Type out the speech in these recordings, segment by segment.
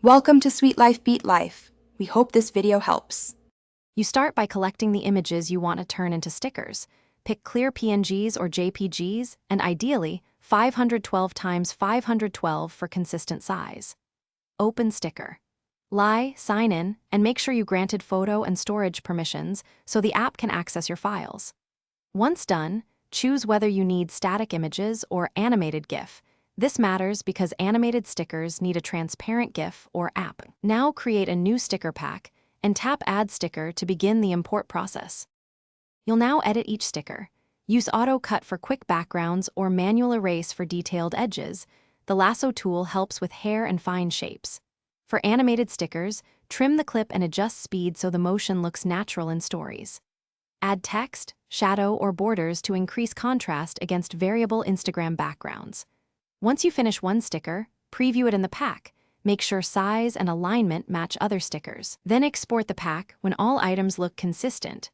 Welcome to Sweet Life Beat Life. We hope this video helps. You start by collecting the images you want to turn into stickers. Pick clear PNGs or JPGs, and ideally, 512 x 512 for consistent size. Open sticker. Sign in, and make sure you granted photo and storage permissions so the app can access your files. Once done, choose whether you need static images or animated GIF. This matters because animated stickers need a transparent GIF or app. Now create a new sticker pack and tap Add Sticker to begin the import process. You'll now edit each sticker. Use Auto Cut for quick backgrounds or manual erase for detailed edges. The lasso tool helps with hair and fine shapes. For animated stickers, trim the clip and adjust speed so the motion looks natural in stories. Add text, shadow, or borders to increase contrast against variable Instagram backgrounds. Once you finish one sticker, preview it in the pack. Make sure size and alignment match other stickers. Then export the pack when all items look consistent.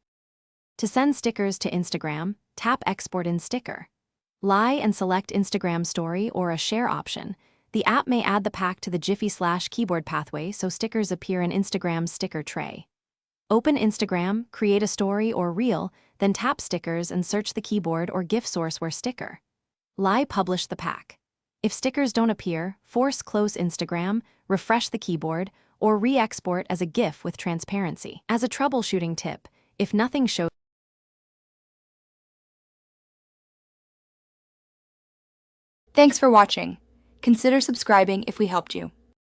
To send stickers to Instagram, tap Export in Sticker. And select Instagram Story or a Share option. The app may add the pack to the Jiffy/keyboard pathway so stickers appear in Instagram's sticker tray. Open Instagram, create a story or reel, then tap Stickers and search the keyboard or GIF source where sticker. Publish the pack. If stickers don't appear, force close Instagram, refresh the keyboard, or re-export as a GIF with transparency. As a troubleshooting tip, if nothing shows, Thanks for watching. Consider subscribing if we helped you.